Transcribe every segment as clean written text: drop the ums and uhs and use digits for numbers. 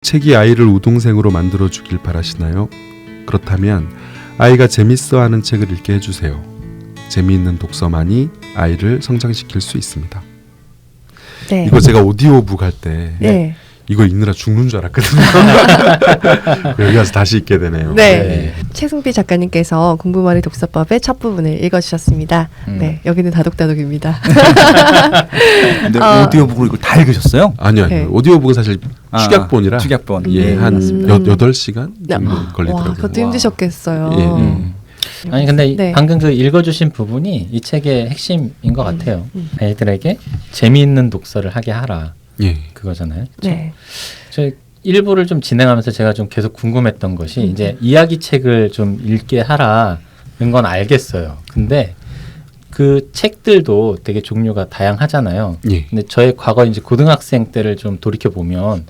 책이 아이를 우동생으로 만들어주길 바라시나요? 그렇다면 아이가 재밌어하는 책을 읽게 해주세요. 재미있는 독서만이 아이를 성장시킬 수 있습니다. 네. 이거 제가 오디오북 할 때 네. 이거 읽느라 죽는 줄 알았거든요. 여기 와서 다시 읽게 되네요. 네. 최승비 작가님께서 공부머리 독서법의 첫 부분을 읽어주셨습니다. 네, 여기는 다독다독입니다. 근데 오디오북으로 이걸 다 읽으셨어요? 아니요. 네. 오디오북은 사실 축약본이라 축약본. 예, 한 8시간 정도 걸리더라고요. 와, 그것도 힘드셨겠어요. 예. 아니 근데 네. 방금 그 읽어주신 부분이 이 책의 핵심인 것 같아요. 아이들에게 재미있는 독서를 하게 하라. 예. 그거잖아요. 네. 저 일부를 좀 진행하면서 제가 좀 계속 궁금했던 것이 이제 이야기 책을 좀 읽게 하라는 건 알겠어요. 근데 그 책들도 되게 종류가 다양하잖아요. 예. 근데 저의 과거 이제 고등학생 때를 좀 돌이켜 보면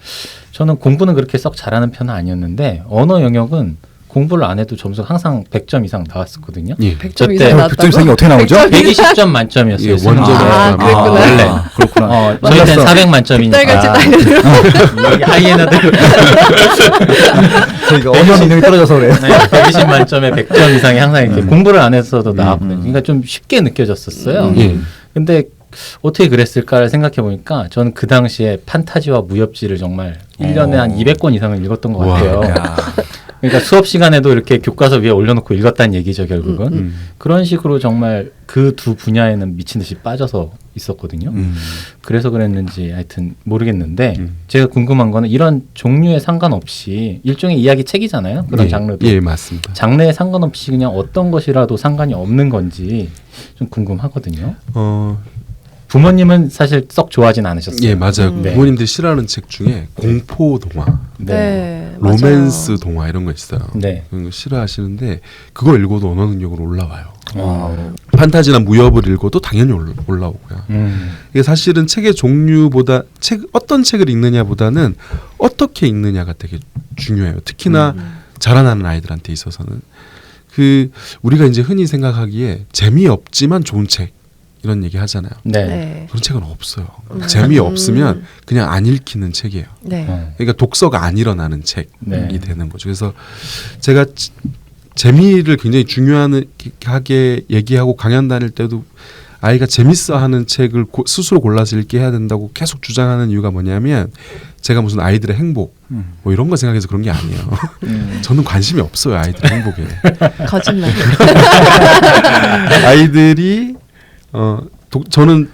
저는 공부는 그렇게 썩 잘하는 편은 아니었는데 언어 영역은 공부를 안 해도 점수가 항상 100점 이상 나왔었거든요. 예. 100점 저때 이상 나왔다고? 100점 이상이 어떻게 나오죠? 120점 만점이었어요. 예, 수능 원점이 시험에. 그랬구나. 원래. 그렇구나. 저희 때는 몰랐어. 400만점이니까. 딸같이 딸려. 여기 하이에나들 저희가 언어 능력이 떨어져서 그래요. 120만점에 100점 이상이 항상 이렇게 공부를 안 했어도 나왔거든요. 그러니까 좀 쉽게 느껴졌었어요. 예. 근데 어떻게 그랬을까를 생각해 보니까 저는 그 당시에 판타지와 무협지를 정말 1년에 한 200권 이상을 읽었던 것 같아요. 그러니까 수업 시간에도 이렇게 교과서 위에 올려놓고 읽었다는 얘기죠, 결국은. 그런 식으로 정말 그 두 분야에는 미친 듯이 빠져서 있었거든요. 그래서 그랬는지 하여튼 모르겠는데 제가 궁금한 거는 이런 종류에 상관없이 일종의 이야기 책이잖아요. 그런 예. 장르도. 예, 맞습니다. 장르에 상관없이 그냥 어떤 것이라도 상관이 없는 건지 좀 궁금하거든요. 부모님은 사실 썩 좋아하진 않으셨어요. 예, 맞아요. 네. 부모님들이 싫어하는 책 중에 공포 동화, 네. 로맨스 맞아요. 동화 이런 거 있어요. 네. 그런 거 싫어하시는데 그걸 읽어도 언어 능력으로 올라와요. 와. 판타지나 무협을 읽어도 당연히 올라오고요. 이게 사실은 책의 종류보다 어떤 책을 읽느냐보다는 어떻게 읽느냐가 되게 중요해요. 특히나 자라나는 아이들한테 있어서는 우리가 이제 흔히 생각하기에 재미없지만 좋은 책 이런 얘기 하잖아요. 네. 네. 그런 책은 없어요. 재미없으면 그냥 안 읽히는 책이에요. 네. 그러니까 독서가 안 일어나는 책이 네. 되는 거죠. 그래서 제가 재미를 굉장히 중요하게 얘기하고 강연 다닐 때도 아이가 재밌어하는 책을 스스로 골라서 읽게 해야 된다고 계속 주장하는 이유가 뭐냐면 제가 무슨 아이들의 행복 뭐 이런 거 생각해서 그런 게 아니에요. 저는 관심이 없어요. 아이들의 행복에. 거짓말. 아이들이 저는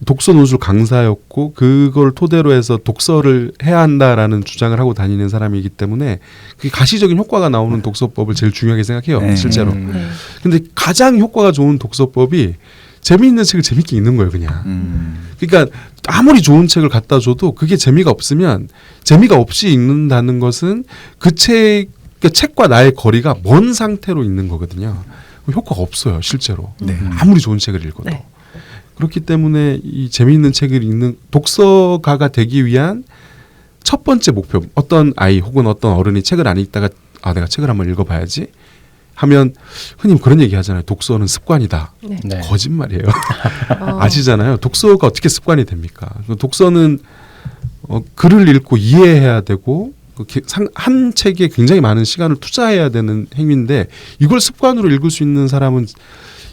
독서 논술 강사였고 그걸 토대로 해서 독서를 해야 한다라는 주장을 하고 다니는 사람이기 때문에 그게 가시적인 효과가 나오는 독서법을 제일 중요하게 생각해요. 네. 실제로. 네. 근데 가장 효과가 좋은 독서법이 재미있는 책을 재밌게 읽는 거예요. 그냥. 그러니까 아무리 좋은 책을 갖다 줘도 그게 재미가 없으면 재미가 없이 읽는다는 것은 그러니까 책과 나의 거리가 먼 상태로 있는 거거든요. 효과가 없어요. 실제로. 아무리 좋은 책을 읽어도. 네. 그렇기 때문에 이 재미있는 책을 읽는 독서가가 되기 위한 첫 번째 목표, 어떤 아이 혹은 어떤 어른이 책을 안 읽다가 내가 책을 한번 읽어봐야지 하면 흔히 그런 얘기 하잖아요. 독서는 습관이다. 네. 네. 거짓말이에요. 아시잖아요. 독서가 어떻게 습관이 됩니까? 독서는 글을 읽고 이해해야 되고 한 책에 굉장히 많은 시간을 투자해야 되는 행위인데 이걸 습관으로 읽을 수 있는 사람은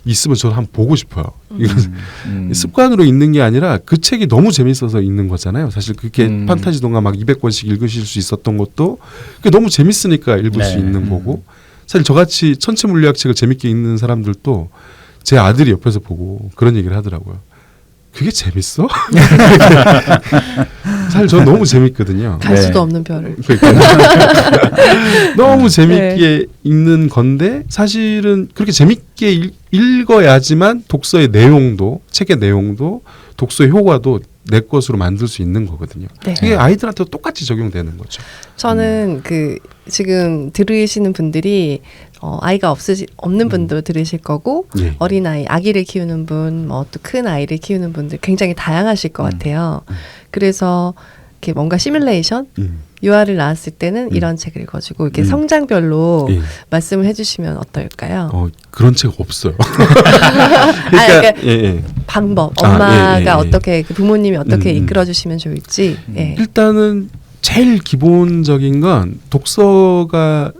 있으면 저는 한번 보고 싶어요. 이건 습관으로 읽는 게 아니라 그 책이 너무 재밌어서 읽는 거잖아요. 사실 그게 판타지 동화 막 200권씩 읽으실 수 있었던 것도 그게 너무 재밌으니까 읽을 수 있는 거고 사실 저같이 천체물리학 책을 재밌게 읽는 사람들도 제 아들이 옆에서 보고 그런 얘기를 하더라고요. 그게 재밌어? 사실 저는 너무 재밌거든요. 갈 수도 없는 별을. 너무 재밌게 읽는 건데 사실은 그렇게 재밌게 읽어야지만 독서의 내용도 책의 내용도 독서의 효과도 내 것으로 만들 수 있는 거거든요. 네. 이게 아이들한테도 똑같이 적용되는 거죠. 저는 지금 들으시는 분들이 아이가 없는 분도 들으실 거고 예. 어린아이, 아기를 키우는 분, 또 큰 아이를 키우는 분들 굉장히 다양하실 것 같아요. 그래서 이렇게 뭔가 시뮬레이션 유아를 낳았을 때는 이런 책을 읽어주고 이렇게 성장별로 예. 말씀을 해주시면 어떨까요? 그런 책 없어요. 그러니까 방법, 엄마가 예. 어떻게 부모님이 어떻게 이끌어주시면 좋을지. 예. 일단은 제일 기본적인 건 독서가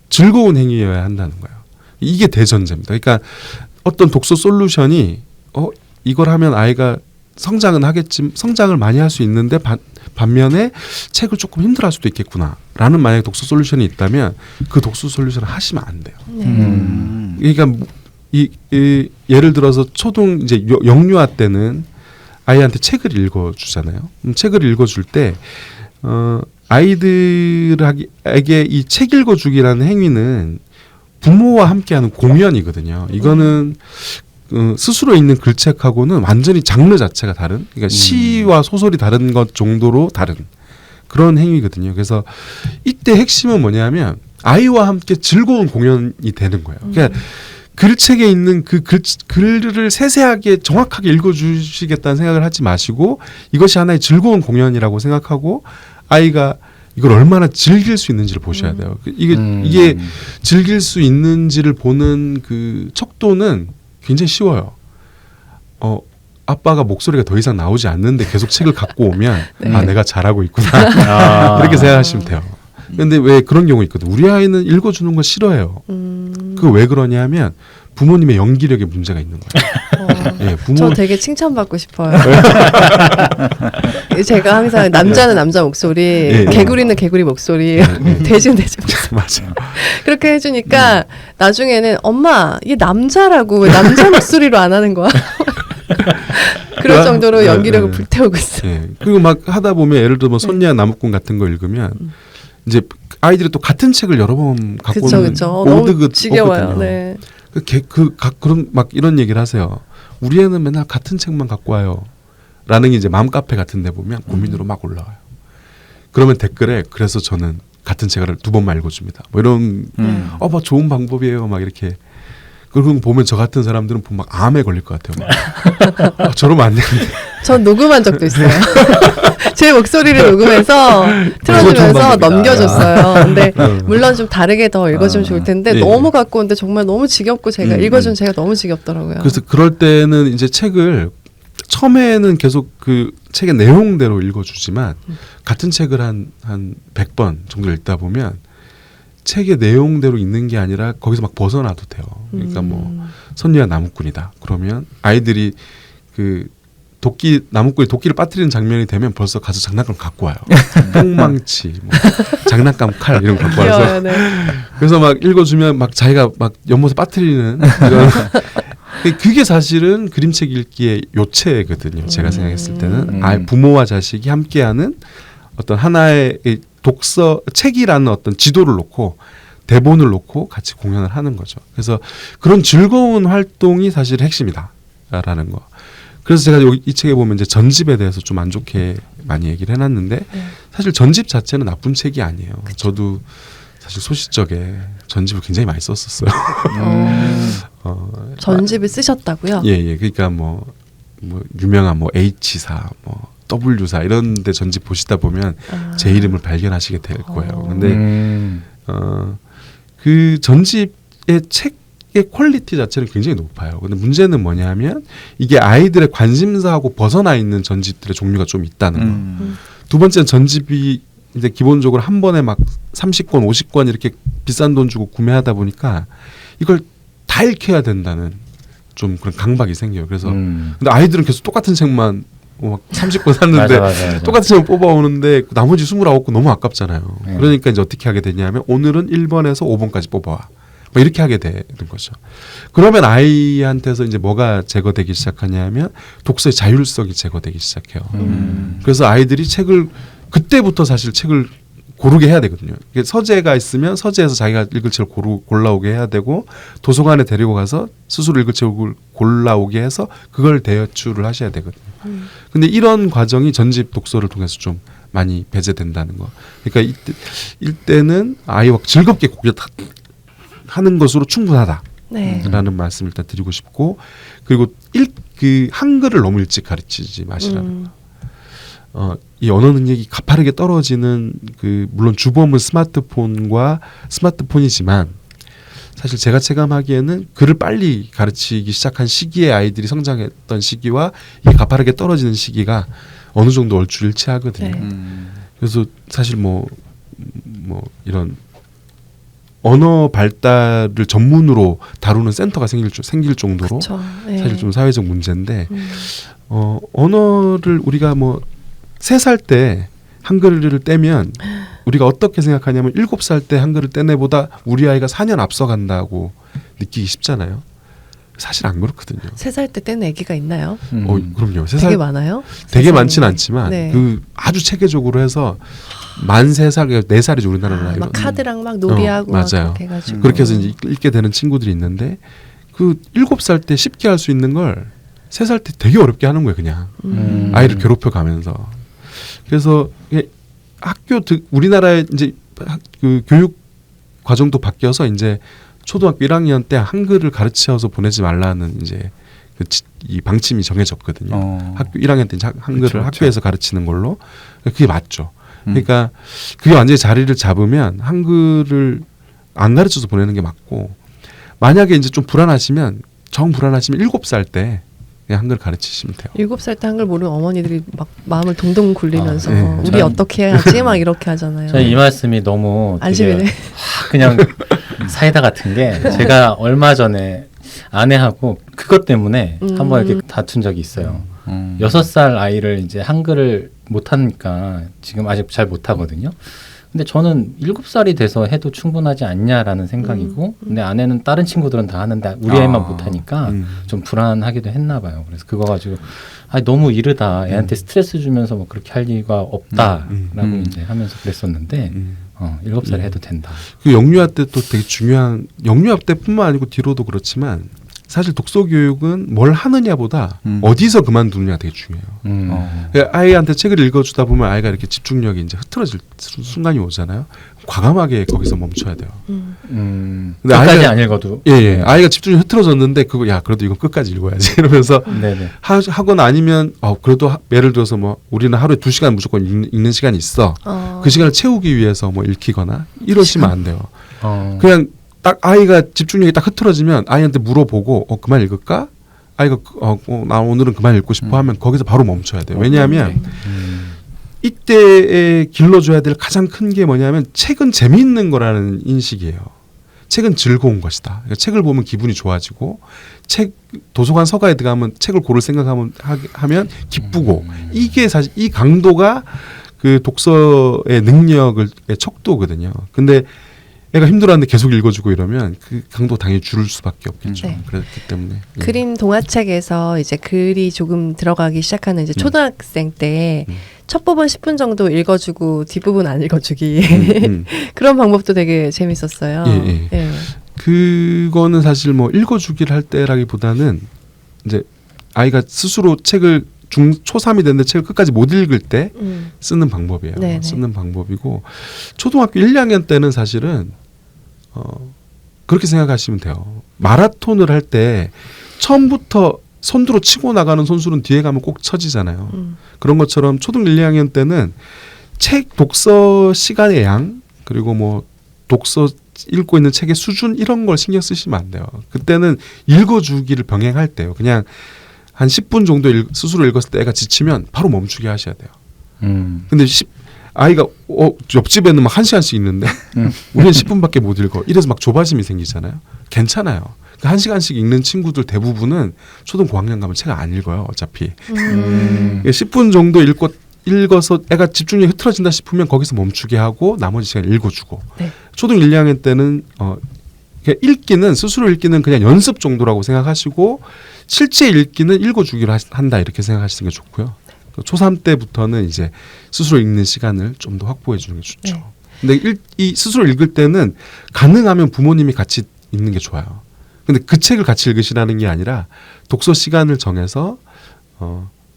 즐거운 행위여야 한다는 거예요. 이게 대전제입니다. 그러니까 어떤 독서 솔루션이 이걸 하면 아이가 성장은 하겠지만 성장을 많이 할 수 있는데 반면에 책을 조금 힘들어할 수도 있겠구나라는 만약에 독서 솔루션이 있다면 그 독서 솔루션을 하시면 안 돼요. 그러니까 예를 들어서 초등 이제 영유아 때는 아이한테 책을 읽어주잖아요. 책을 읽어줄 때 아이들에게 이 책 읽어주기라는 행위는 부모와 함께하는 공연이거든요. 이거는 스스로 읽는 글책하고는 완전히 장르 자체가 다른, 그러니까 시와 소설이 다른 것 정도로 다른 그런 행위거든요. 그래서 이때 핵심은 뭐냐면 아이와 함께 즐거운 공연이 되는 거예요. 그러니까 글책에 있는 그 글을 세세하게 정확하게 읽어주시겠다는 생각을 하지 마시고 이것이 하나의 즐거운 공연이라고 생각하고 아이가 이걸 얼마나 즐길 수 있는지를 보셔야 돼요. 이게 즐길 수 있는지를 보는 그 척도는 굉장히 쉬워요. 아빠가 목소리가 더 이상 나오지 않는데 계속 책을 갖고 오면 네. 내가 잘하고 있구나 이렇게 생각하시면 돼요. 근데 왜 그런 경우 있거든. 우리 아이는 읽어주는 거 싫어해요. 그거 왜 그러냐면 부모님의 연기력에 문제가 있는 거예요. 예, 저 되게 칭찬받고 싶어요. 제가 항상 남자는 남자 목소리, 개구리는 개구리 목소리, 돼지는 돼지 목소리. 맞아요. 그렇게 해주니까 나중에는 엄마 이게 남자라고 왜 남자 목소리로 안 하는 거야? 그럴 정도로 연기력을 불태우고 있어요. 예. 그리고 막 하다 보면 예를 들어 뭐 손니아 나무꾼 같은 거 읽으면 이제 아이들이 또 같은 책을 여러 번 갖고 오는 너무 지겨워요. 네. 그런 막 이런 얘기를 하세요. 우리 애는 맨날 같은 책만 갖고 와요. 라는 게 이제 맘카페 같은 데 보면 고민으로 막 올라와요. 그러면 댓글에 그래서 저는 같은 책을 2번만 읽어줍니다. 뭐 이런 뭐 좋은 방법이에요. 막 이렇게. 그리고 보면 저 같은 사람들은 막 암에 걸릴 것 같아요. 저러면 안 되는데. 전 녹음한 적도 있어요. 제 목소리를 녹음해서 틀어주면서 넘겨줬어요. 근데 물론 좀 다르게 더 읽어주면 좋을 텐데 너무 갖고 오는데 정말 너무 지겹고 제가 읽어준 제가 너무 지겹더라고요. 그래서 그럴 때는 이제 책을 처음에는 계속 그 책의 내용대로 읽어주지만 같은 책을 한 100번 정도 읽다 보면 책의 내용대로 읽는 게 아니라 거기서 막 벗어나도 돼요. 그러니까 뭐 선녀와 나무꾼이다. 그러면 아이들이 그 나무꾼이 도끼를 빠뜨리는 장면이 되면 벌써 가서 장난감 갖고 와요. 뽕망치, 뭐 장난감 칼 이런 거 갖고 와서 네. 그래서 막 읽어주면 막 자기가 막 연못에 빠뜨리는 이런 그게 사실은 그림책 읽기의 요체거든요. 제가 생각했을 때는 부모와 자식이 함께하는 어떤 하나의 독서 책이라는 어떤 지도를 놓고 대본을 놓고 같이 공연을 하는 거죠. 그래서 그런 즐거운 활동이 사실 핵심이다라는 거. 그래서 제가 이 책에 보면 이제 전집에 대해서 좀 안 좋게 많이 얘기를 해놨는데 사실 전집 자체는 나쁜 책이 아니에요. 그쵸. 저도 사실 소시적에 전집을 굉장히 많이 썼었어요. 전집을 쓰셨다고요? 예. 그러니까 뭐 유명한 뭐 H사, 뭐 W사 이런 데 전집 보시다 보면 제 이름을 발견하시게 될 거예요. 근데 그 전집의 책의 퀄리티 자체는 굉장히 높아요. 근데 문제는 뭐냐면 이게 아이들의 관심사하고 벗어나 있는 전집들의 종류가 좀 있다는 거. 두 번째는 전집이 이제 기본적으로 한 번에 막 30권, 50권 이렇게 비싼 돈 주고 구매하다 보니까 이걸 다 읽혀야 된다는 좀 그런 강박이 생겨요. 그래서 근데 아이들은 계속 똑같은 책만 막 30권 샀는데 맞아. 똑같은 책을 뽑아오는데 나머지 29권 너무 아깝잖아요. 그러니까 이제 어떻게 하게 되냐면 오늘은 1번에서 5번까지 뽑아와. 뭐 이렇게 하게 되는 거죠. 그러면 아이한테서 이제 뭐가 제거되기 시작하냐면 독서의 자율성이 제거되기 시작해요. 그래서 아이들이 그때부터 사실 책을 고르게 해야 되거든요. 서재가 있으면 서재에서 자기가 읽을 책을 골라오게 해야 되고 도서관에 데리고 가서 스스로 읽을 책을 골라오게 해서 그걸 대여출을 하셔야 되거든요. 근데 이런 과정이 전집 독서를 통해서 좀 많이 배제된다는 거. 그러니까 이때는 아이와 즐겁게 하는 것으로 충분하다라는 네. 말씀을 일단 드리고 싶고 그리고 한글을 너무 일찍 가르치지 마시라는 거. 이 언어 능력이 가파르게 떨어지는 물론 주범은 스마트폰이지만 사실 제가 체감하기에는 글을 빨리 가르치기 시작한 시기에 아이들이 성장했던 시기와 이게 가파르게 떨어지는 시기가 어느 정도 얼추일치하거든요. 네. 그래서 사실 뭐 이런 언어 발달을 전문으로 다루는 센터가 생길 정도로 그쵸. 네. 사실 좀 사회적 문제인데 언어를 우리가 뭐 3살 때 한글을 떼면 우리가 어떻게 생각하냐면 7살 때 한글을 떼는 애보다 우리 아이가 4년 앞서간다고 느끼기 쉽잖아요. 사실 안 그렇거든요. 3살 때 뗀 애기가 있나요? 그럼요. 3살 되게 많아요? 되게 세상에. 많지는 않지만 네. 그 아주 체계적으로 해서 만 3살, 4살이죠 우리나라 나이로. 막 카드랑 막 놀이하고 막 맞아요. 그렇게 해가지고. 그렇게 해서 이제 읽게 되는 친구들이 있는데 그 7살 때 쉽게 할 수 있는 걸 3살 때 되게 어렵게 하는 거예요 그냥. 아이를 괴롭혀 가면서. 그래서 이게 우리나라의 이제 그 교육 과정도 바뀌어서 이제 초등학교 1학년 때 한글을 가르쳐서 보내지 말라는 이제 이 방침이 정해졌거든요. 학교 1학년 때 이제 한글을 그렇죠. 학교에서 가르치는 걸로. 그게 맞죠. 그러니까 그게 완전히 자리를 잡으면 한글을 안 가르쳐서 보내는 게 맞고, 만약에 이제 좀 불안하시면 7살 때 그냥 한글 가르치시면 돼요. 7살 때 한글 모르는 어머니들이 막 마음을 동동 굴리면서 네. 우리 저는- 어떻게 해야지 막 이렇게 하잖아요. 저는 이 말씀이 너무 되게 안심이네. 그냥 사이다 같은 게, 제가 얼마 전에 아내하고 그것 때문에 한번 이렇게 다툰 적이 있어요. 6살 아이를 이제 한글을 못하니까 지금 아직 잘 못하거든요. 근데 저는 7살이 돼서 해도 충분하지 않냐라는 생각이고, 근데 아내는 다른 친구들은 다 하는데 우리 애만 못하니까 좀 불안하기도 했나 봐요. 그래서 그거 가지고 너무 이르다, 애한테 스트레스 주면서 뭐 그렇게 할 이유가 없다라고 이제 하면서 그랬었는데 7살에 해도 된다. 그 영유아 때 또 되게 중요한, 영유아 때뿐만 아니고 뒤로도 그렇지만 사실 독서 교육은 뭘 하느냐보다 어디서 그만두느냐 되게 중요해요. 그러니까 아이한테 책을 읽어주다 보면 아이가 이렇게 집중력이 이제 흐트러질 순간이 오잖아요. 과감하게 거기서 멈춰야 돼요. 근데 끝까지 안 읽어도. 예. 아이가 집중이 흐트러졌는데 그거 그래도 이건 끝까지 읽어야지 이러면서 네네. 하거나 아니면 그래도 예를 들어서 뭐 우리는 하루에 2시간 무조건 읽는 시간이 있어. 그 시간을 채우기 위해서 뭐 읽히거나 이러시면 안 돼요. 그냥 딱 아이가 집중력이 딱 흐트러지면 아이한테 물어보고 그만 읽을까? 아이가 나 오늘은 그만 읽고 싶어 하면 거기서 바로 멈춰야 돼요. 왜냐하면 이때에 길러줘야 될 가장 큰 게 뭐냐면 책은 재미있는 거라는 인식이에요. 책은 즐거운 것이다. 그러니까 책을 보면 기분이 좋아지고, 도서관 서가에 들어가면 책을 고를 생각하면 하면 기쁘고, 이게 사실 이 강도가 그 독서의 능력의 척도거든요. 근데 애가 힘들어하는데 계속 읽어주고 이러면 그 강도 당연히 줄을 수밖에 없겠죠. 네. 그렇기 때문에 그림 동화책에서 이제 글이 조금 들어가기 시작하는 이제 초등학생 때 첫 부분 10분 정도 읽어주고 뒷부분 안 읽어주기 그런 방법도 되게 재밌었어요. 예. 그거는 사실 뭐 읽어주기를 할 때라기보다는 이제 아이가 스스로 책을 초3이 됐는데 책을 끝까지 못 읽을 때 쓰는 방법이에요. 네네. 쓰는 방법이고, 초등학교 1, 2학년 때는 사실은 그렇게 생각하시면 돼요. 마라톤을 할 때 처음부터 선두로 치고 나가는 선수는 뒤에 가면 꼭 처지잖아요. 그런 것처럼 초등 1, 2학년 때는 독서 시간의 양, 그리고 뭐 독서 읽고 있는 책의 수준, 이런 걸 신경 쓰시면 안 돼요. 그때는 읽어주기를 병행할 때요. 그냥 한 10분 정도 스스로 읽었을 때 애가 지치면 바로 멈추게 하셔야 돼요. 근데 아이가 옆집에는 막 1시간씩 읽는데 우리는 10분밖에 못 읽어. 이래서 막 조바심이 생기잖아요. 괜찮아요. 그 1시간씩 읽는 친구들 대부분은 초등 고학년 가면 책 안 읽어요. 어차피. 10분 정도 읽어서 애가 집중력이 흐트러진다 싶으면 거기서 멈추게 하고 나머지 시간 읽어주고. 네. 초등 1, 2학년 때는 스스로 읽기는 그냥 연습 정도라고 생각하시고, 실제 읽기는 읽어주기로 한다, 이렇게 생각하시는 게 좋고요. 초3 때부터는 이제 스스로 읽는 시간을 좀 더 확보해 주는 게 좋죠. 네. 근데 이 스스로 읽을 때는 가능하면 부모님이 같이 읽는 게 좋아요. 근데 그 책을 같이 읽으시라는 게 아니라 독서 시간을 정해서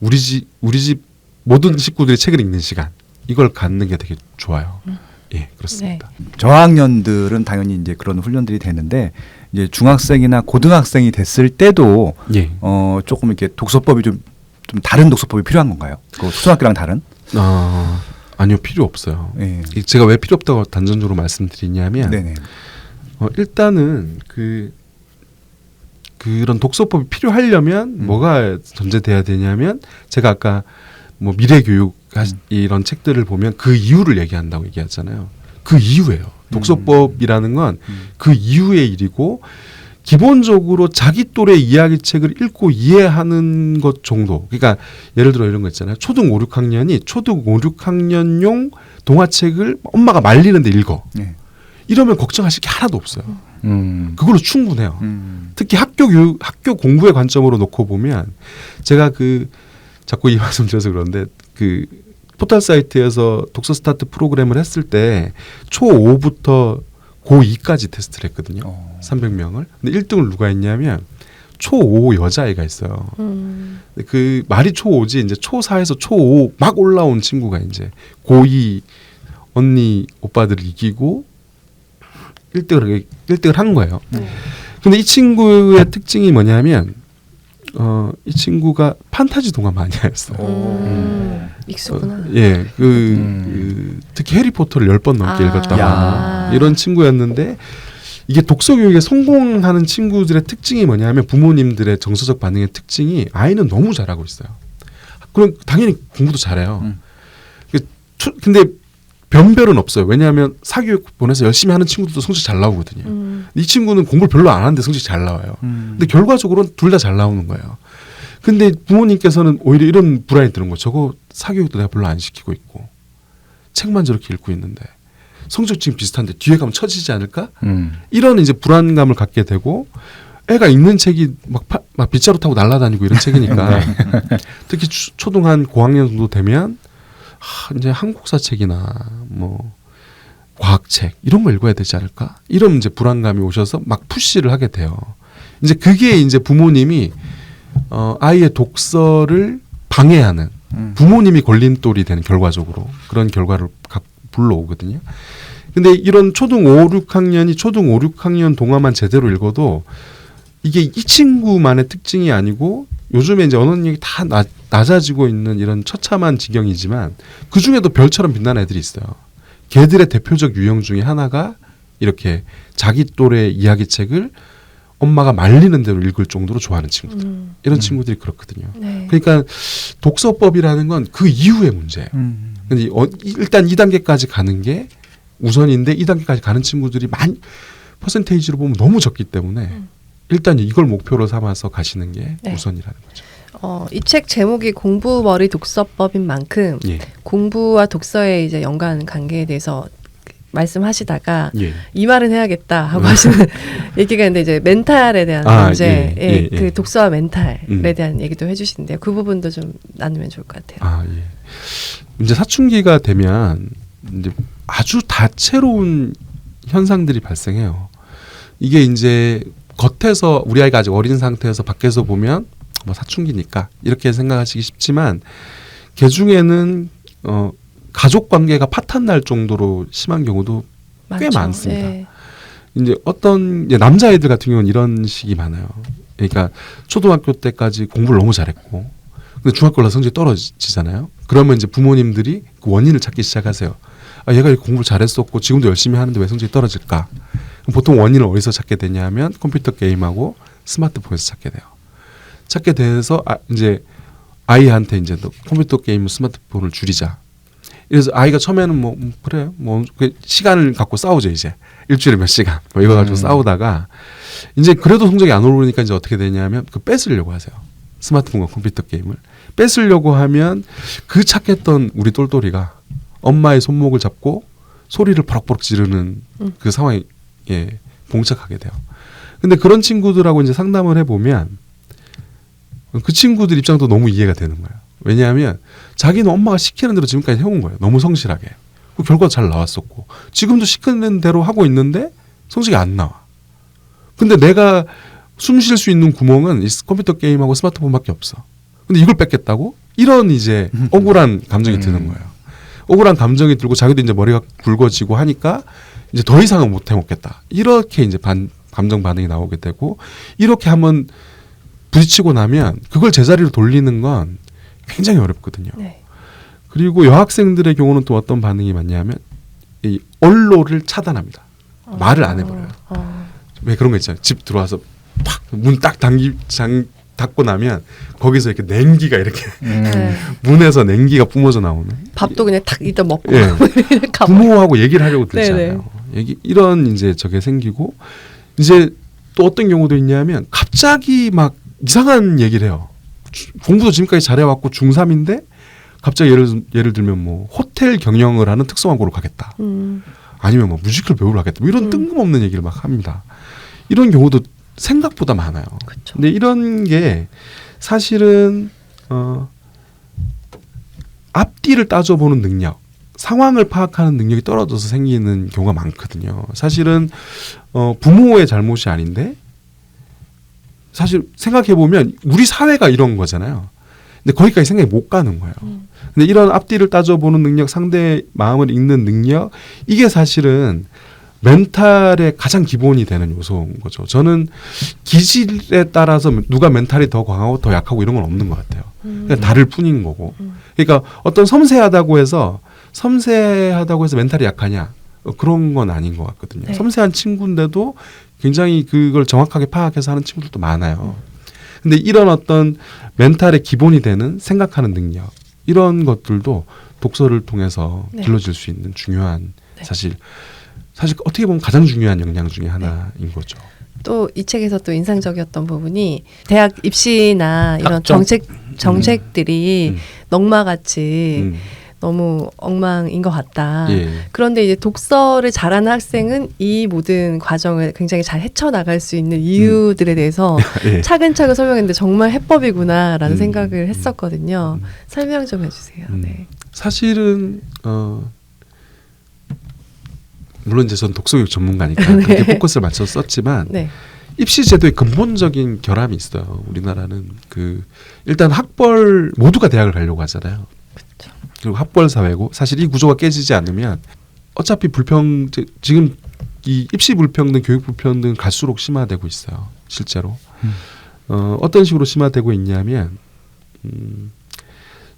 우리 집 모든 식구들이 책을 읽는 시간, 이걸 갖는 게 되게 좋아요. 예, 그렇습니다. 네. 저학년들은 당연히 이제 그런 훈련들이 되는데, 이제 중학생이나 고등학생이 됐을 때도 예. 조금 이렇게 독서법이 좀 다른 독서법이 필요한 건가요? 그 초등학교랑 다른? 아니요, 필요 없어요. 예. 제가 왜 필요 없다고 단전적으로 말씀드리냐면, 네네. 일단은 그런 독서법이 필요하려면 뭐가 전제돼야 되냐면, 제가 아까 뭐 미래 교육 이런 책들을 보면 그 이유를 얘기한다고 얘기하잖아요. 그 이유예요. 독서법이라는 건 그 이유의 일이고 기본적으로 자기 또래 이야기책을 읽고 이해하는 것 정도. 그러니까 예를 들어 이런 거 있잖아요. 초등 5, 6학년이 초등 5, 6학년용 동화책을 엄마가 말리는데 읽어. 네. 이러면 걱정하실 게 하나도 없어요. 그걸로 충분해요. 특히 학교 공부의 관점으로 놓고 보면 제가 자꾸 이 말씀 드려서 그런데 포털 사이트에서 독서 스타트 프로그램을 했을 때 초5부터 고2까지 테스트를 했거든요. 300명을. 근데 1등을 누가 했냐면 초5 여자아이가 있어요. 그 말이 초5지 이제 초4에서 초5 막 올라온 친구가 이제 고2 언니 오빠들을 이기고 1등을 한 거예요. 근데 이 친구의 특징이 뭐냐면 이 친구가 판타지 동화 마니아였어요. 익숙구나. 예, 특히 해리포터를 10번 넘게 읽었다. 이런 친구였는데 이게 독서 교육에 성공하는 친구들의 특징이 뭐냐면 부모님들의 정서적 반응의 특징이 아이는 너무 잘하고 있어요. 그럼 당연히 공부도 잘해요. 근데 변별은 없어요. 왜냐하면 사교육 보내서 열심히 하는 친구들도 성적 잘 나오거든요. 이 친구는 공부를 별로 안 하는데 성적이 잘 나와요. 근데 결과적으로는 둘 다 잘 나오는 거예요. 근데 부모님께서는 오히려 이런 불안이 드는 거예요. 저거 사교육도 내가 별로 안 시키고 있고 책만 저렇게 읽고 있는데 성적 지금 비슷한데 뒤에 가면 처지지 않을까? 이런 이제 불안감을 갖게 되고 애가 읽는 책이 막 빗자루 타고 날아다니고 이런 책이니까 특히 초등 한 고학년 정도 되면 이제 한국사 책이나 뭐 과학책 이런 거 읽어야 되지 않을까? 이런 이제 불안감이 오셔서 막 푸시를 하게 돼요. 이제 그게 이제 부모님이 아이의 독서를 방해하는 부모님이 걸림돌이 되는 결과적으로 그런 결과를 불러오거든요. 근데 이런 초등 5, 6학년이 초등 5, 6학년 동화만 제대로 읽어도 이게 이 친구만의 특징이 아니고 요즘에 이제 언어 능력이 다 낮아지고 있는 이런 처참한 지경이지만 그 중에도 별처럼 빛나는 애들이 있어요. 걔들의 대표적 유형 중에 하나가 이렇게 자기 또래 이야기책을 엄마가 말리는 대로 읽을 정도로 좋아하는 친구들. 이런 친구들이 그렇거든요. 네. 그러니까 독서법이라는 건 그 이후의 문제예요. 근데 일단 2단계까지 가는 게 우선인데 2단계까지 가는 친구들이 퍼센테이지로 보면 너무 적기 때문에 일단 이걸 목표로 삼아서 가시는 게 네. 우선이라는 거죠. 이 책 제목이 공부머리 독서법인 만큼 예. 공부와 독서의 이제 연관 관계에 대해서 말씀하시다가 예. 이 말은 해야겠다 하고 하시는 얘기가 있는데 이제 멘탈에 대한 문제, 그 독서와 멘탈에 대한 얘기도 해주시는데요. 그 부분도 좀 나누면 좋을 것 같아요. 예. 이제 사춘기가 되면 이제 아주 다채로운 현상들이 발생해요. 이게 이제 겉에서 우리 아이가 아직 어린 상태에서 밖에서 보면 뭐 사춘기니까 이렇게 생각하시기 쉽지만 그 중에는 가족 관계가 파탄 날 정도로 심한 경우도 꽤 많죠. 많습니다. 예. 이제 어떤 남자아이들 같은 경우는 이런 식이 많아요. 그러니까 초등학교 때까지 공부를 너무 잘했고 근데 중학교 올라서 성적이 떨어지잖아요. 그러면 이제 부모님들이 그 원인을 찾기 시작하세요. 얘가 공부를 잘했었고 지금도 열심히 하는데 왜 성적이 떨어질까? 보통 원인을 어디서 찾게 되냐면 컴퓨터 게임하고 스마트폰에서 찾게 돼요. 찾게 돼서 이제 아이한테 이제 너 컴퓨터 게임, 스마트폰을 줄이자. 그래서 아이가 처음에는 그래요. 그 시간을 갖고 싸우죠 이제 일주일에 몇 시간 이거 가지고 싸우다가 이제 그래도 성적이 안 오르니까 이제 어떻게 되냐면 뺏으려고 하세요. 스마트폰과 컴퓨터 게임을 뺏으려고 하면 그 착했던 우리 똘똘이가 엄마의 손목을 잡고 소리를 버럭버럭 지르는 그 상황에 봉착하게 돼요. 근데 그런 친구들하고 이제 상담을 해보면 그 친구들 입장도 너무 이해가 되는 거예요. 왜냐하면 자기는 엄마가 시키는 대로 지금까지 해온 거예요. 너무 성실하게. 그 결과도 잘 나왔었고 지금도 시키는 대로 하고 있는데 성적이 안 나와. 근데 내가 숨 쉴 수 있는 구멍은 이 컴퓨터 게임하고 스마트폰밖에 없어. 근데 이걸 뺏겠다고? 이런 이제 억울한 감정이 드는 거예요. 억울한 감정이 들고 자기도 이제 머리가 굵어지고 하니까 이제 더 이상은 못 해먹겠다. 이렇게 이제 감정 반응이 나오게 되고 이렇게 한번 부딪히고 나면 그걸 제자리로 돌리는 건 굉장히 어렵거든요. 네. 그리고 여학생들의 경우는 또 어떤 반응이 많냐면 이 언로를 차단합니다. 말을 안 해버려요. 왜 그런 거 있잖아요. 집 들어와서 팍 문 딱 닫고 나면 거기서 이렇게 냉기가 이렇게 네. 문에서 냉기가 뿜어져 나오는. 밥도 그냥 탁 이따 먹고 예. 가버려요. 부모하고 얘기를 하려고 네네. 들잖아요. 이런 이제 저게 생기고 이제 또 어떤 경우도 있냐면 갑자기 막 이상한 얘기를 해요. 공부도 지금까지 잘해왔고 중3인데 갑자기 예를 들면 뭐 호텔 경영을 하는 특성화고로 가겠다. 아니면 뭐 뮤지컬 배우를 하겠다. 뭐 이런 뜬금없는 얘기를 막 합니다. 이런 경우도 생각보다 많아요. 그쵸. 근데 이런 게 사실은 앞뒤를 따져보는 능력, 상황을 파악하는 능력이 떨어져서 생기는 경우가 많거든요. 사실은 부모의 잘못이 아닌데 사실 생각해보면 우리 사회가 이런 거잖아요. 근데 거기까지 생각이 못 가는 거예요. 근데 이런 앞뒤를 따져보는 능력, 상대의 마음을 읽는 능력, 이게 사실은 멘탈의 가장 기본이 되는 요소인 거죠. 저는 기질에 따라서 누가 멘탈이 더 강하고 더 약하고 이런 건 없는 것 같아요. 그냥 다를 뿐인 거고. 그러니까 어떤 섬세하다고 해서 멘탈이 약하냐, 그런 건 아닌 것 같거든요. 네. 섬세한 친구인데도 굉장히 그걸 정확하게 파악해서 하는 친구들도 많아요. 근데 이런 어떤 멘탈의 기본이 되는 생각하는 능력, 이런 것들도 독서를 통해서 네. 길러질 수 있는 중요한 네. 사실 어떻게 보면 가장 중요한 역량 중에 하나인 거죠. 또 이 책에서 또 인상적이었던 부분이 대학 입시나 이런 학종. 정책들이 넉마같이 너무 엉망인 것 같다. 예. 그런데 이제 독서를 잘하는 학생은 이 모든 과정을 굉장히 잘 헤쳐나갈 수 있는 이유들에 대해서 예. 차근차근 설명했는데 정말 해법이구나라는 생각을 했었거든요. 설명 좀 해주세요. 네. 사실은 물론 이제 전 독서교육 전문가니까 네. 그렇게 포커스를 맞춰서 썼지만 네. 입시 제도의 근본적인 결함이 있어요. 우리나라는 일단 학벌 모두가 대학을 가려고 하잖아요. 그렇죠. 그리고 학벌 사회고 사실 이 구조가 깨지지 않으면 어차피 지금 이 입시 불평등, 교육 불평등 갈수록 심화되고 있어요. 실제로 어떤 식으로 심화되고 있냐면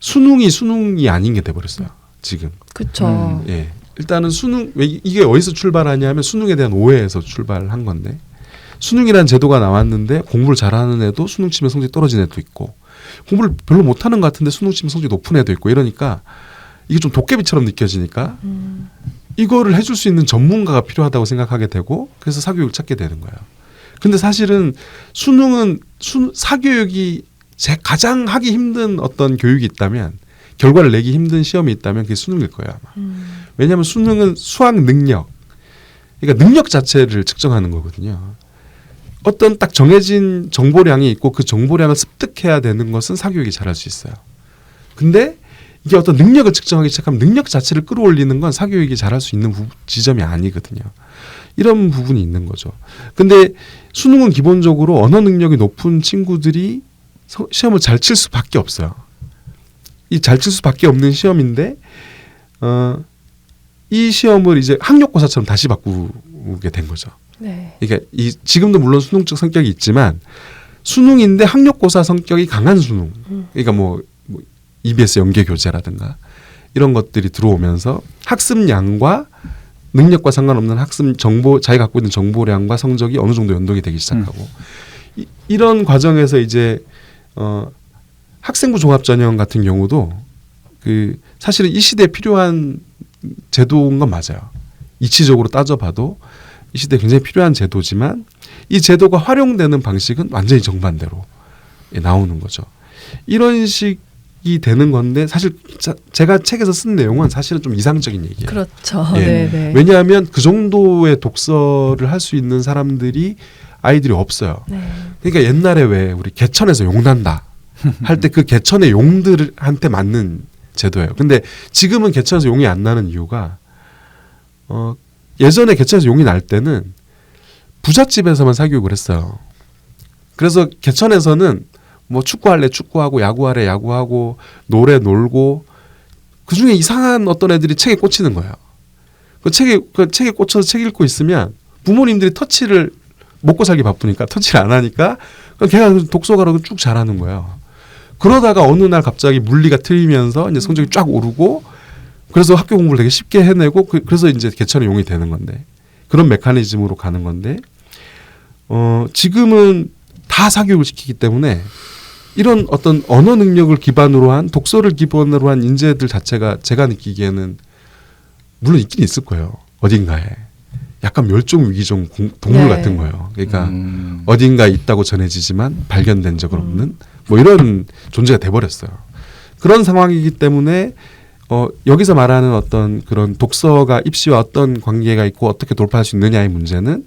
수능이 아닌 게 돼버렸어요. 지금. 그렇죠. 예. 일단은 이게 어디서 출발하냐면 수능에 대한 오해에서 출발한 건데 수능이라는 제도가 나왔는데 공부를 잘하는 애도 수능 치면 성적이 떨어진 애도 있고 공부를 별로 못하는 것 같은데 수능 치면 성적이 높은 애도 있고 이러니까 이게 좀 도깨비처럼 느껴지니까 이거를 해줄 수 있는 전문가가 필요하다고 생각하게 되고 그래서 사교육을 찾게 되는 거예요. 근데 사실은 수능은 사교육이 가장 하기 힘든 어떤 교육이 있다면 결과를 내기 힘든 시험이 있다면 그게 수능일 거예요 아마. 왜냐하면 수능은 수학 능력, 그러니까 능력 자체를 측정하는 거거든요. 어떤 딱 정해진 정보량이 있고 그 정보량을 습득해야 되는 것은 사교육이 잘할 수 있어요. 근데 이게 어떤 능력을 측정하기 시작하면 능력 자체를 끌어올리는 건 사교육이 잘할 수 있는 지점이 아니거든요. 이런 부분이 있는 거죠. 근데 수능은 기본적으로 언어 능력이 높은 친구들이 시험을 잘 칠 수밖에 없어요. 이 잘 칠 수밖에 없는 시험인데 이 시험을 이제 학력고사처럼 다시 바꾸게 된 거죠. 네. 그러니까 지금도 물론 수능적 성격이 있지만 수능인데 학력고사 성격이 강한 수능. 그러니까 뭐 EBS 연계 교재라든가 이런 것들이 들어오면서 학습량과 능력과 상관없는 학습 정보 자기가 갖고 있는 정보량과 성적이 어느 정도 연동이 되기 시작하고 이런 과정에서 이제 학생부 종합전형 같은 경우도 사실은 이 시대에 필요한 제도인 건 맞아요. 이치적으로 따져봐도 이 시대에 굉장히 필요한 제도지만 이 제도가 활용되는 방식은 완전히 정반대로 나오는 거죠. 이런 식이 되는 건데 사실 제가 책에서 쓴 내용은 사실은 좀 이상적인 얘기예요. 그렇죠. 예. 네네. 왜냐하면 그 정도의 독서를 할 수 있는 아이들이 없어요. 네. 그러니까 옛날에 왜 우리 개천에서 용난다 할 때 그 개천의 용들한테 맞는 제도예요. 근데 지금은 개천에서 용이 안 나는 이유가 예전에 개천에서 용이 날 때는 부잣집에서만 사교육을 했어요. 그래서 개천에서는 뭐 축구할래 축구하고 야구할래 야구하고 노래 놀고 그중에 이상한 어떤 애들이 책에 꽂히는 거예요. 그 책에 꽂혀서 책 읽고 있으면 부모님들이 터치를 먹고 살기 바쁘니까 터치를 안 하니까 걔가 독서가로 쭉 자라는 거예요. 그러다가 어느 날 갑자기 물리가 틀리면서 이제 성적이 쫙 오르고 그래서 학교 공부를 되게 쉽게 해내고 그래서 이제 개천의 용이 되는 건데 그런 메커니즘으로 가는 건데 지금은 다 사교육을 시키기 때문에 이런 어떤 언어 능력을 기반으로 한 독서를 기반으로 한 인재들 자체가 제가 느끼기에는 물론 있긴 있을 거예요. 어딘가에. 약간 멸종 위기종 동물 네. 같은 거예요. 그러니까 어딘가에 있다고 전해지지만 발견된 적은 없는 뭐 이런 존재가 돼버렸어요. 그런 상황이기 때문에 여기서 말하는 어떤 그런 독서가 입시와 어떤 관계가 있고 어떻게 돌파할 수 있느냐의 문제는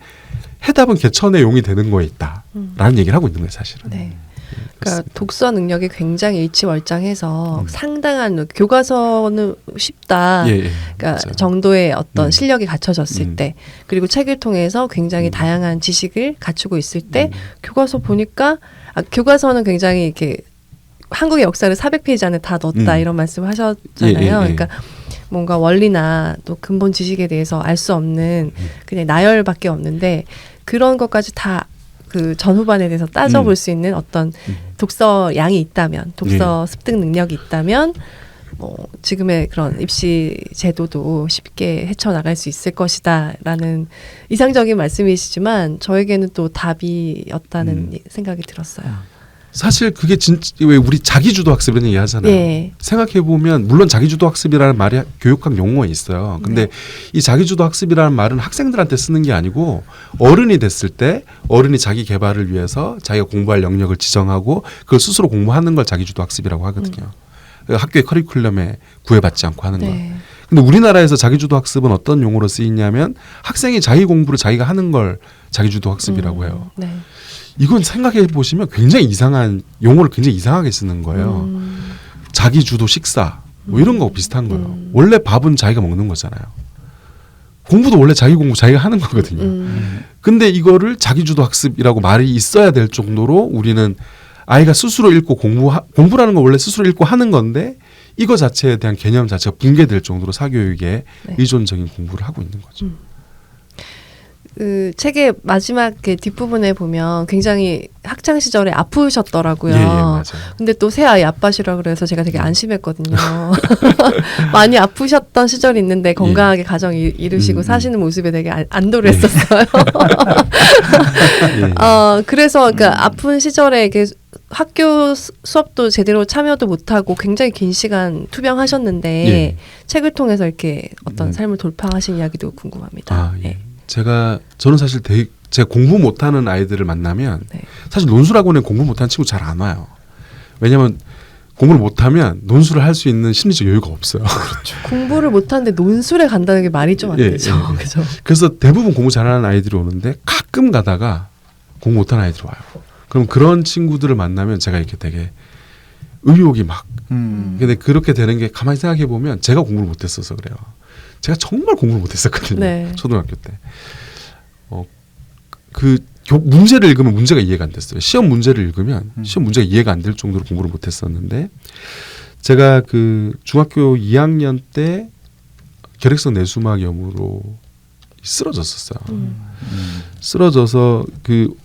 해답은 개천의 용이 되는 거에 있다라는 얘기를 하고 있는 거예요, 사실은. 네. 그러니까 독서 능력이 굉장히 일치월장해서 상당한 교과서는 쉽다. 예, 그러니까 맞아요. 정도의 어떤 실력이 갖춰졌을 때, 그리고 책을 통해서 굉장히 다양한 지식을 갖추고 있을 때 교과서 보니까 교과서는 굉장히 이렇게 한국의 역사를 400페이지 안에 다 넣었다 이런 말씀을 하셨잖아요. 예, 예, 예. 그러니까 뭔가 원리나 또 근본 지식에 대해서 알 수 없는 그냥 나열밖에 없는데 그런 것까지 다 그 전후반에 대해서 따져볼 수 있는 어떤 독서 양이 있다면, 독서 습득 능력이 있다면 뭐 지금의 그런 입시 제도도 쉽게 헤쳐나갈 수 있을 것이다라는 이상적인 말씀이시지만 저에게는 또 답이었다는 생각이 들었어요. 사실 그게 진짜 왜 우리 자기주도 학습이라는 얘기 하잖아요. 예. 생각해 보면 물론 자기주도 학습이라는 말이 교육학 용어에 있어요. 근데 이 자기주도 학습이라는 말은 학생들한테 쓰는 게 아니고 어른이 됐을 때 어른이 자기 개발을 위해서 자기가 공부할 영역을 지정하고 그걸 스스로 공부하는 걸 자기주도 학습이라고 하거든요. 그러니까 학교의 커리큘럼에 구애받지 않고 하는 거. 네. 근데 우리나라에서 자기주도 학습은 어떤 용어로 쓰이냐면 학생이 자기 공부를 자기가 하는 걸 자기주도 학습이라고 해요. 네. 이건 생각해 보시면 굉장히 이상한 용어를 굉장히 이상하게 쓰는 거예요. 자기 주도 식사 뭐 이런 거 비슷한 거예요. 원래 밥은 자기가 먹는 거잖아요. 공부도 원래 자기 공부 자기가 하는 거거든요. 근데 이거를 자기 주도 학습이라고 말이 있어야 될 정도로 우리는 아이가 스스로 읽고 공부라는 건 원래 스스로 읽고 하는 건데 이거 자체에 대한 개념 자체가 붕괴될 정도로 사교육에 의존적인 공부를 하고 있는 거죠. 그 책의 마지막 그 뒷부분에 보면 굉장히 학창 시절에 아프셨더라고요. 예, 맞아요. 근데 또 새 아이 아빠시라 그래서 제가 되게 안심했거든요. 많이 아프셨던 시절이 있는데 건강하게 가정 이루시고 사시는 모습에 되게 안도를 했었어요. 그래서 그러니까 아픈 시절에 이렇게 학교 수업도 제대로 참여도 못하고 굉장히 긴 시간 투병하셨는데 책을 통해서 이렇게 어떤 삶을 돌파하신 이야기도 궁금합니다. 네. 저는 사실 제가 공부 못하는 아이들을 만나면 사실 논술학원에 공부 못하는 친구 잘 안 와요. 왜냐하면 공부를 못하면 논술을 할 수 있는 심리적 여유가 없어요. 그렇죠. 공부를 못하는데 논술에 간다는 게 말이 좀 안 되죠. 그죠? 그래서 대부분 공부 잘하는 아이들이 오는데 가끔 가다가 공부 못하는 아이들이 와요. 그럼 그런 친구들을 만나면 제가 이렇게 되게 의욕이 막 근데 그렇게 되는 게 가만히 생각해 보면 제가 공부를 못했어서 그래요. 제가 정말 공부를 못했었거든요. 네. 초등학교 때. 문제를 읽으면 문제가 이해가 안 됐어요. 시험 문제를 읽으면 시험 문제가 이해가 안 될 정도로 공부를 못했었는데 제가 그 중학교 2학년 때 결핵성 뇌수막 염으로 쓰러졌었어요. 쓰러져서 그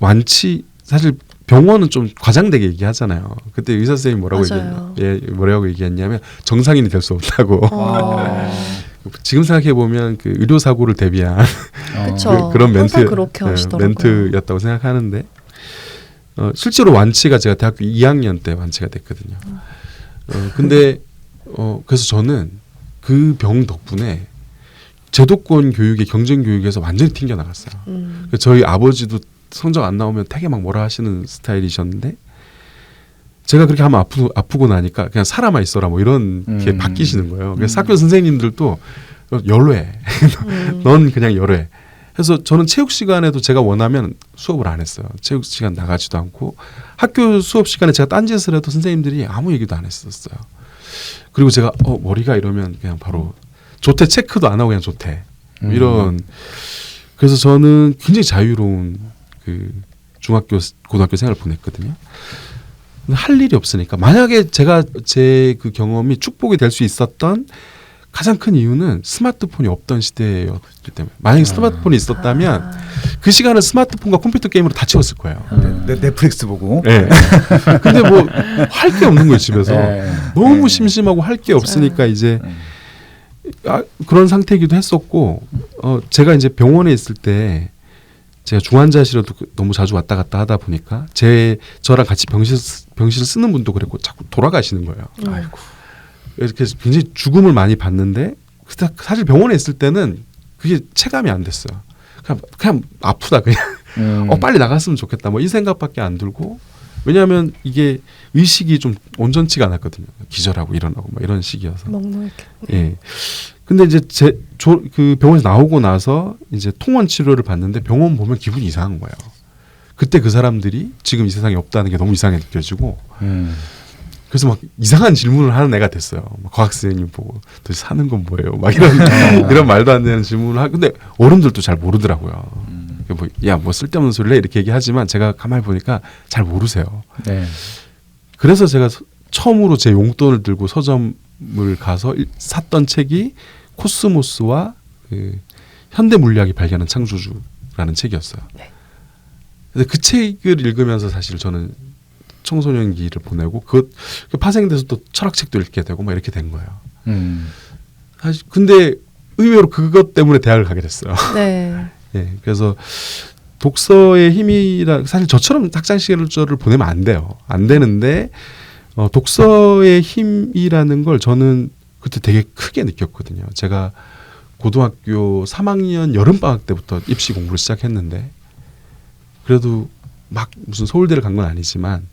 사실 병원은 좀 과장되게 얘기하잖아요. 그때 의사 선생님이 뭐라고 얘기했냐면 정상인이 될 수 없다고. 지금 생각해 보면 그 의료 사고를 대비한 그런 멘트였다고 생각하는데 실제로 완치가 제가 대학교 2학년 때 완치가 됐거든요. 근데 그래서 저는 그 병 덕분에 제도권 교육의 경쟁 교육에서 완전히 튕겨 나갔어요. 저희 아버지도 성적 안 나오면 되게 막 뭐라 하시는 스타일이셨는데 제가 그렇게 하면 아프고 나니까 그냥 살아만 있어라 뭐 이런 게 바뀌시는 거예요. 그래서 학교 선생님들도 열외, 넌 그냥 열외. 그래서 저는 체육 시간에도 제가 원하면 수업을 안 했어요. 체육 시간 나가지도 않고 학교 수업 시간에 제가 딴짓을 해도 선생님들이 아무 얘기도 안 했었어요. 그리고 제가 머리가 이러면 그냥 바로 조퇴 체크도 안 하고 그냥 조퇴 이런. 그래서 저는 굉장히 자유로운 그 중학교 고등학교 생활을 보냈거든요. 할 일이 없으니까 만약에 제 그 경험이 축복이 될 수 있었던 가장 큰 이유는 스마트폰이 없던 시대였기 때문에 만약에 스마트폰이 있었다면 그 시간을 스마트폰과 컴퓨터 게임으로 다 채웠을 거예요. 넷플릭스 보고. 네. 근데 뭐 할 게 없는 거예요 집에서. 너무 심심하고 할 게 없으니까 이제 그런 상태이기도 했었고 제가 이제 병원에 있을 때 제가 중환자실에도 너무 자주 왔다 갔다 하다 보니까 저랑 같이 병실을 쓰는 분도 그랬고 자꾸 돌아가시는 거예요. 아이고. 이렇게 굉장히 죽음을 많이 봤는데 그때 사실 병원에 있을 때는 그게 체감이 안 됐어요. 그냥 아프다 그냥 빨리 나갔으면 좋겠다 뭐 이 생각밖에 안 들고 왜냐하면 이게 의식이 좀 온전치가 않았거든요. 기절하고 일어나고 막 이런 시기여서. 넉넉했. 예. 근데 이제 그 병원에서 나오고 나서 이제 통원 치료를 받는데 병원 보면 기분이 이상한 거예요. 그때 그 사람들이 지금 이 세상에 없다는 게 너무 이상하게 느껴지고 그래서 막 이상한 질문을 하는 애가 됐어요. 막 과학 선생님 보고 도대체 사는 건 뭐예요? 막 이런 말도 안 되는 질문을 하고 근데 어른들도 잘 모르더라고요. 뭐 쓸데없는 소리래 이렇게 얘기하지만 제가 가만히 보니까 잘 모르세요. 네. 그래서 제가 처음으로 제 용돈을 들고 서점을 가서 샀던 책이 코스모스와 그 현대 물리학이 발견한 창조주라는 책이었어요. 네. 그래서 그 책을 읽으면서 사실 저는 청소년기를 보내고 그 파생돼서 또 철학책도 읽게 되고 막 이렇게 된 거예요. 사실 근데 의외로 그것 때문에 대학을 가게 됐어요. 네. 예, 그래서 독서의 힘이라 사실 저처럼 학창 시절을 보내면 안 돼요. 안 되는데 독서의 힘이라는 걸 저는 그때 되게 크게 느꼈거든요. 제가 고등학교 3학년 여름방학 때부터 입시 공부를 시작했는데 그래도 막 무슨 서울대를 간 건 아니지만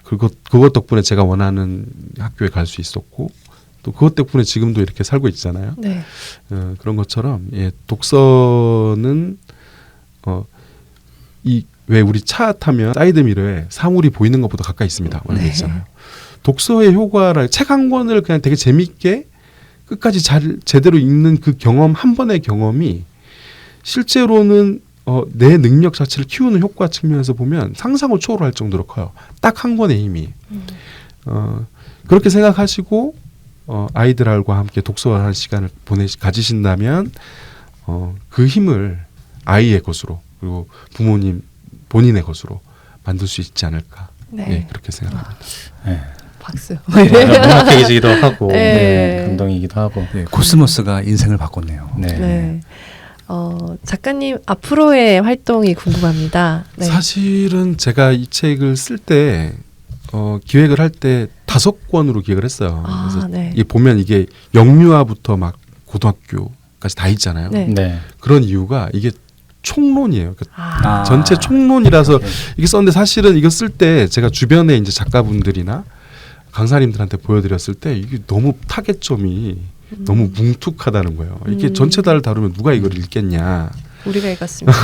그것 덕분에 제가 원하는 학교에 갈 수 있었고 또 그것 덕분에 지금도 이렇게 살고 있잖아요. 네. 그런 것처럼 예, 독서는 왜 우리 차 타면 사이드 미러에 사물이 보이는 것보다 가까이 있습니다. 이런 게 있잖아요. 독서의 효과를 책 한 권을 그냥 되게 재밌게 끝까지 제대로 읽는 그 경험 한 번의 경험이 실제로는 내 능력 자체를 키우는 효과 측면에서 보면 상상을 초월할 정도로 커요. 딱 한 권의 힘이. 그렇게 생각하시고 아이들과 함께 독서하는 시간을 가지신다면 그 힘을 아이의 것으로 그리고 부모님 본인의 것으로 만들 수 있지 않을까. 네. 예, 그렇게 생각합니다. 네. 박수. 문학적이기도 하고 네. 감동이기도 하고. 네, 코스모스가 인생을 바꿨네요. 네. 네. 작가님 앞으로의 활동이 궁금합니다. 네. 사실은 제가 이 책을 쓸 때 기획을 할 때 5권으로 기획을 했어요. 그래서 네. 이 보면 이게 영유아부터 막 고등학교까지 다 있잖아요. 네. 네. 그런 이유가 이게 총론이에요. 아. 전체 총론이라서 이게 썼는데 사실은 이거 쓸 때 제가 주변에 이제 작가분들이나 강사님들한테 보여드렸을 때 이게 너무 타겟점이 너무 뭉툭하다는 거예요. 이게 전체 다를 다루면 누가 이걸 읽겠냐. 우리가 읽었습니다.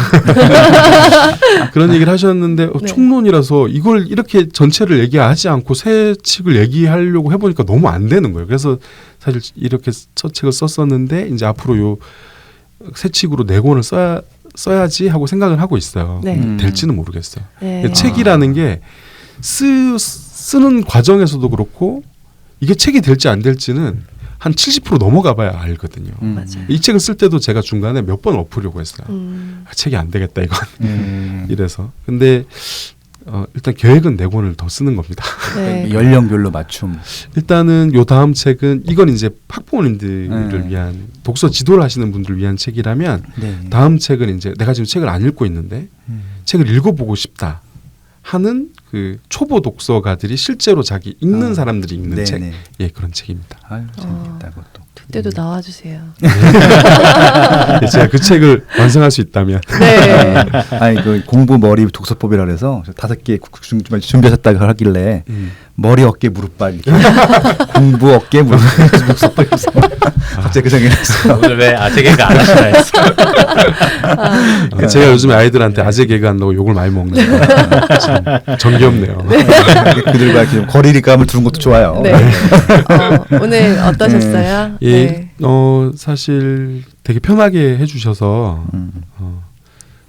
그런 얘기를 하셨는데 네. 총론이라서 이걸 이렇게 전체를 얘기하지 않고 새 책을 얘기하려고 해보니까 너무 안 되는 거예요. 그래서 사실 이렇게 첫 책을 썼었는데 이제 앞으로 요 새 책으로 4권을 써야지 하고 생각을 하고 있어요. 네. 될지는 모르겠어요. 네. 책이라는 게 쓰는 과정에서도 그렇고 이게 책이 될지 안 될지는 한 70% 넘어가 봐야 알거든요. 맞아요. 이 책을 쓸 때도 제가 중간에 몇 번 엎으려고 했어요. 책이 안 되겠다 이건. 이래서. 근데 일단 계획은 4권을 더 쓰는 겁니다. 네. 연령별로 맞춤. 일단은 요 다음 책은 이건 이제 학부모님들을 위한 독서 지도를 하시는 분들을 위한 책이라면 네. 다음 책은 이제 내가 지금 책을 안 읽고 있는데 책을 읽어보고 싶다 하는 그 초보 독서가들이 실제로 자기 읽는 사람들이 읽는 네네. 책, 예 그런 책입니다. 아유 재밌다 그것도. 그때도 나와주세요. 예, 제가 그 책을 완성할 수 있다면 네. 아니 그 공부 머리 독서법이라 그래서 5개 준비하셨다고 하길래 머리 어깨 무릎발 이렇게 공부 어깨 무릎발 독서법에서 갑자기 그 생각이 났어요. 오늘 왜 아재 개그 안 하시나 했어. 제가 요즘에 아이들한테 아재 개그 한다고 욕을 많이 먹는 거 참 정겹네요. 그들과 이렇게 좀 거리감을 두는 것도 좋아요. 네. 오늘 어떠셨어요? 예, 네. 사실 되게 편하게 해주셔서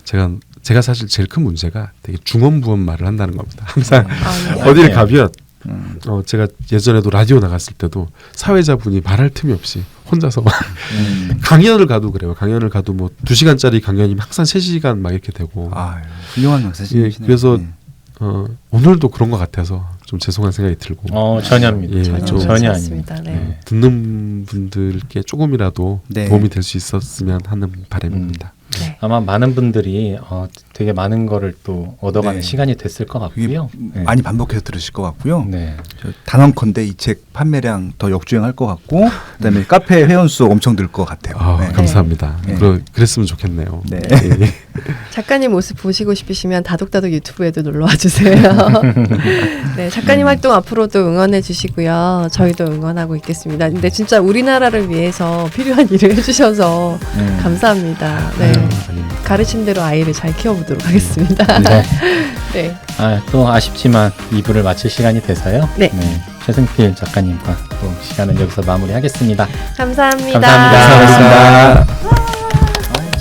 제가 사실 제일 큰 문제가 되게 중언부언 말을 한다는 겁니다. 항상 네. 어디를 가면 제가 예전에도 라디오 나갔을 때도 사회자분이 말할 틈이 없이 혼자서 막 강연을 가도 그래요. 강연을 가도 뭐 2시간짜리 강연이 항상 3시간 막 이렇게 되고. 아, 훌륭한 강사시네요. 예, 그래서 오늘도 그런 것 같아서 좀 죄송한 생각이 들고. 전혀입니다. 예, 전혀 좀 괜찮습니다. 네. 듣는 분들께 조금이라도 네. 도움이 될 수 있었으면 하는 바람입니다. 네. 아마 많은 분들이 되게 많은 거를 또 얻어가는 네. 시간이 됐을 것 그게 같고요. 네. 많이 반복해서 들으실 것 같고요. 네. 저 단언컨대 이 책 판매량 더 역주행할 것 같고 그다음에 카페 회원수 엄청 늘 것 같아요. 아, 네. 감사합니다. 네. 그랬으면 좋겠네요. 네. 예. 작가님 모습 보시고 싶으시면 다독다독 유튜브에도 놀러 와 주세요. 네, 작가님 활동 앞으로도 응원해 주시고요. 저희도 응원하고 있겠습니다. 근데 진짜 우리나라를 위해서 필요한 일을 해주셔서 감사합니다. 네, 아닙니다. 가르친 대로 아이를 잘 키워보도록 하겠습니다. 네. 네, 또 아쉽지만 2부를 마칠 시간이 돼서요. 네. 최승필 작가님과 또 시간은 여기서 마무리하겠습니다. 감사합니다. 감사합니다. 감사합니다.